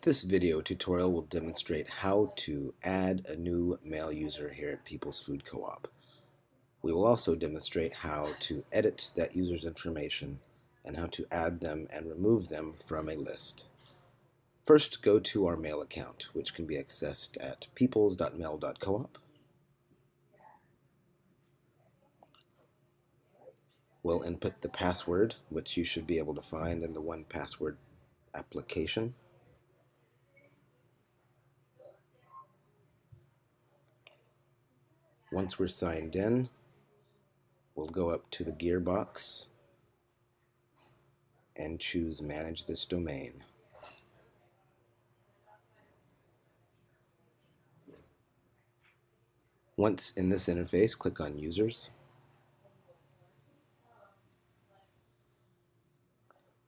This video tutorial will demonstrate how to add a new mail user here at People's Food Co-op. We will also demonstrate how to edit that user's information and how to add them and remove them from a list. First, go to our mail account, which can be accessed at peoples.mail.coop. We'll input the password, which you should be able to find in the 1Password application. Once we're signed in, we'll go up to the gearbox and choose Manage this domain. Once in this interface, click on Users.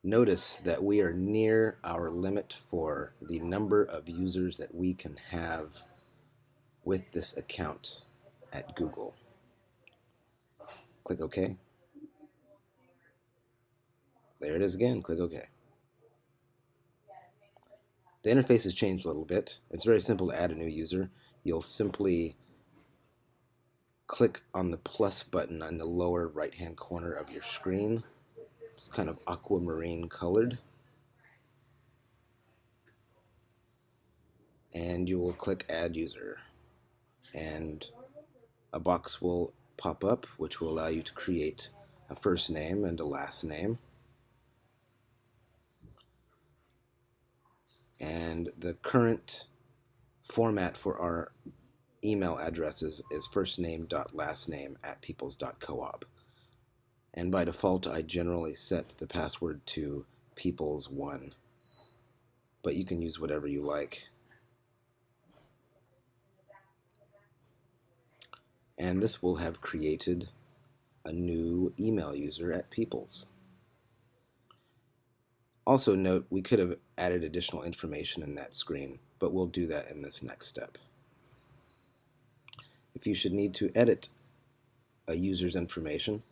Notice that we are near our limit for the number of users that we can have with this account at Google. Click OK. There it is again. Click OK. The interface has changed a little bit. It's very simple to add a new user. You'll simply click on the plus button on the lower right-hand corner of your screen. It's kind of aquamarine colored. And you will click Add User. And a box will pop up which will allow you to create a first name and a last name. And the current format for our email addresses is firstname.lastname@peoples.coop. And by default, I generally set the password to peoples1, but you can use whatever you like. And this will have created a new email user at Peoples. Also note, we could have added additional information in that screen, but we'll do that in this next step. If you should need to edit a user's information,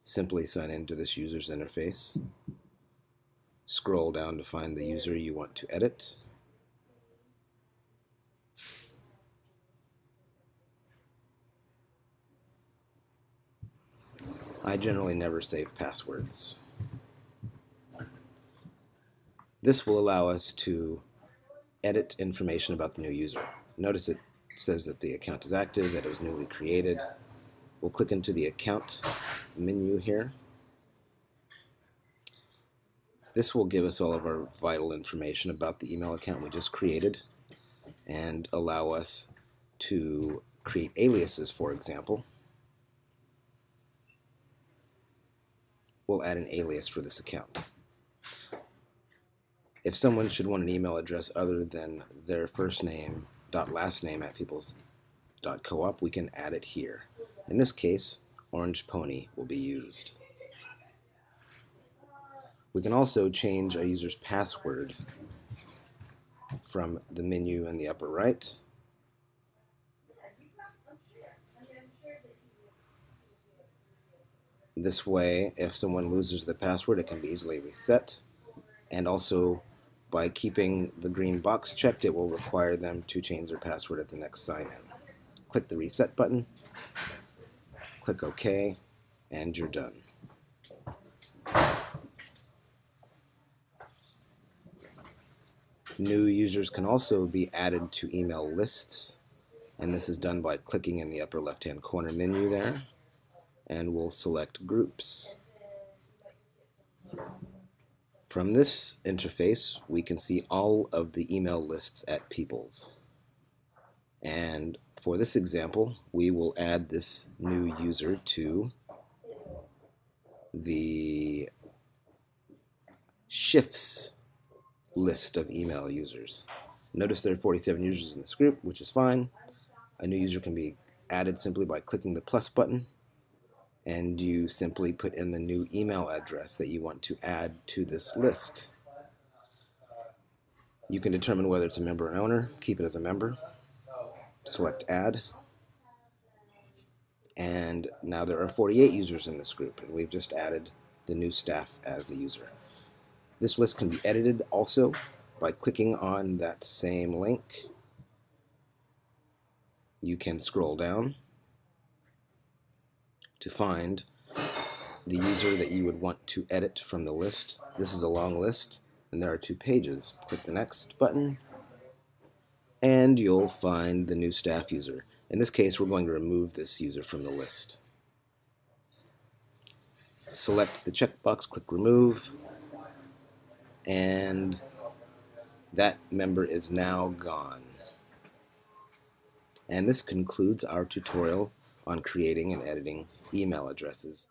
simply sign into this user's interface. Scroll down to find the user you want to edit. I generally never save passwords. This will allow us to edit information about the new user. Notice it says that the account is active, that it was newly created. We'll click into the account menu here. This will give us all of our vital information about the email account we just created and allow us to create aliases, for example. We'll add an alias for this account. If someone should want an email address other than their first name last name at peoples.coop, we can add it here. In this case, Orange Pony will be used. We can also change a user's password from the menu in the upper right. This way, if someone loses the password, it can be easily reset. And also, by keeping the green box checked, it will require them to change their password at the next sign-in. Click the reset button, click OK, and you're done. New users can also be added to email lists, and this is done by clicking in the upper left-hand corner menu there, and we'll select Groups. From this interface, we can see all of the email lists at Peoples. And for this example, we will add this new user to the Shifts list of email users. Notice there are 47 users in this group, which is fine. A new user can be added simply by clicking the plus button, and you simply put in the new email address that you want to add to this list. You can determine whether it's a member or an owner, keep it as a member, select Add, and now there are 48 users in this group, and we've just added the new staff as a user. This list can be edited also. By clicking on that same link, you can scroll down to find the user that you would want to edit from the list. This is a long list, and there are 2 pages. Click the next button, and you'll find the new staff user. In this case, we're going to remove this user from the list. Select the checkbox, click Remove, and that member is now gone. And this concludes our tutorial on creating and editing email addresses.